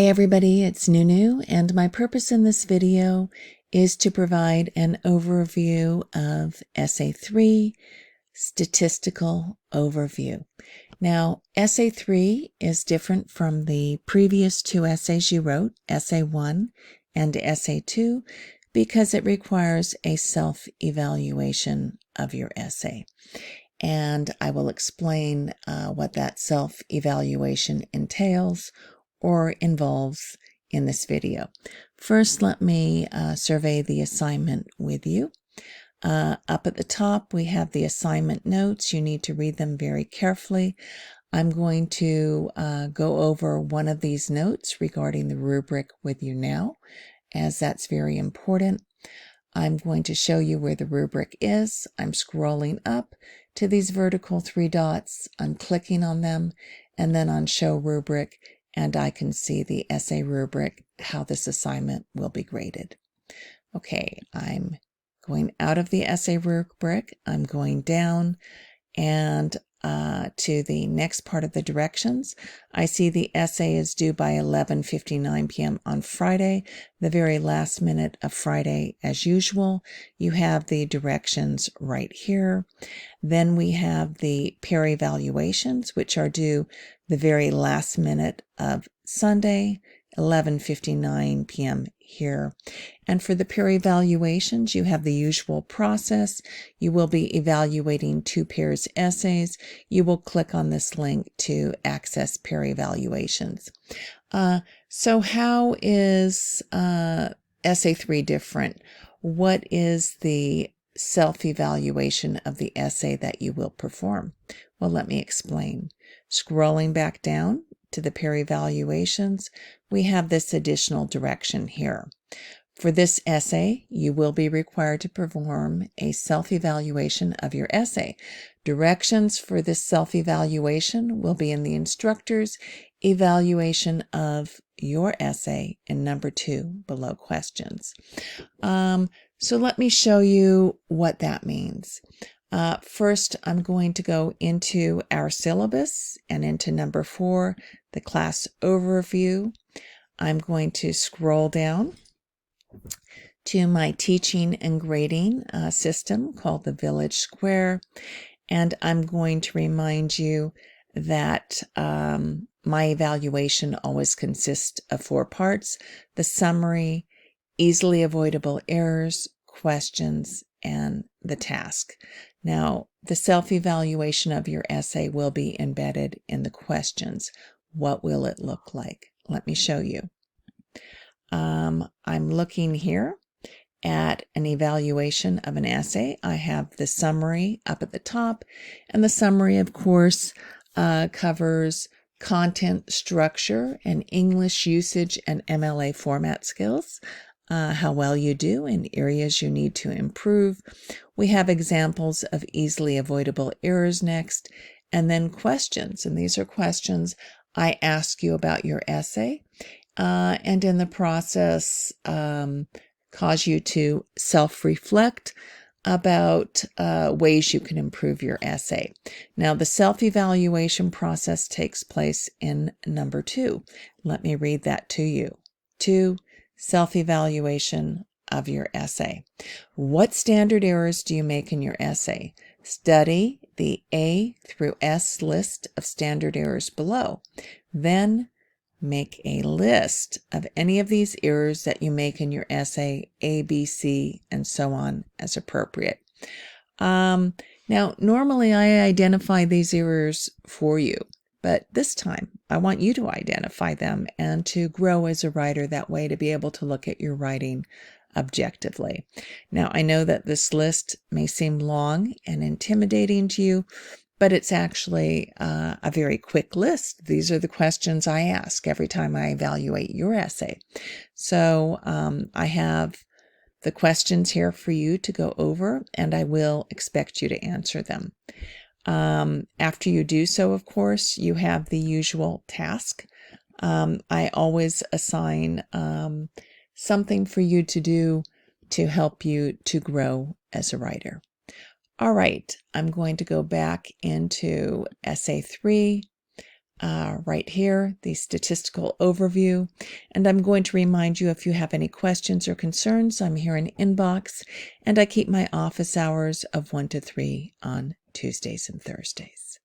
everybody, it's Nunu, and my purpose in this video is to provide an overview of Essay 3, Statistical Overview. Now, Essay 3 is different from the previous two essays you wrote, Essay 1 and Essay 2, because it requires a self-evaluation of your essay. And I will explain what that self-evaluation entails or involves in this video. First, let me survey the assignment with you. Up at the top, we have the assignment notes. You need to read them very carefully. I'm going to go over one of these notes regarding the rubric with you now, as that's very important. I'm going to show you where the rubric is. I'm scrolling up to these vertical 3 dots. I'm clicking on them, and then on Show Rubric, and I can see the essay rubric, how this assignment will be graded. Okay, I'm going out of the essay rubric. I'm going down and to the next part of the directions. I see the essay is due by 11:59 p.m. on Friday, the very last minute of Friday as usual. You have the directions right here. Then we have the peer evaluations, which are due the very last minute of Sunday, 11:59 p.m. here. And for the peer evaluations, you have the usual process. You will be evaluating 2 pairs essays. You will click on this link to access peer evaluations. So how is Essay 3 different? What is the self-evaluation of the essay that you will perform? Well, let me explain. Scrolling back down to the peer evaluations, we have this additional direction here. For this essay, you will be required to perform a self-evaluation of your essay. Directions for this self-evaluation will be in the instructor's evaluation of your essay in number 2 below questions. So let me show you what that means. First, I'm going to go into our syllabus and into number 4, the class overview. I'm going to scroll down to my teaching and grading system called the Village Square. And I'm going to remind you that my evaluation always consists of 4 parts: the summary, easily avoidable errors, questions, and the task. Now, the self-evaluation of your essay will be embedded in the questions. What will it look like? Let me show you. I'm looking here at an evaluation of an essay. I have the summary up at the top, and the summary, of course, covers content structure and English usage and MLA format skills, how well you do in areas you need to improve. We have examples of easily avoidable errors next, and then questions. And these are questions I ask you about your essay, and in the process cause you to self-reflect about ways you can improve your essay. Now, the self-evaluation process takes place in number 2. Let me read that to you. 2, self-evaluation of your essay. What standard errors do you make in your essay? Study the A through S list of standard errors below. Then make a list of any of these errors that you make in your essay, A, B, C, and so on as appropriate. Now, normally I identify these errors for you, but this time I want you to identify them and to grow as a writer that way, to be able to look at your writing objectively. Now, I know that this list may seem long and intimidating to you, but it's actually a very quick list. These are the questions I ask every time I evaluate your essay. So I have the questions here for you to go over, and I will expect you to answer them. After you do so, of course, you have the usual task. I always assign something for you to do to help you to grow as a writer. All right, I'm going to go back into Essay 3, right here, the statistical overview. And I'm going to remind you, if you have any questions or concerns, I'm here in inbox, and I keep my office hours of 1 to 3 on Tuesdays and Thursdays.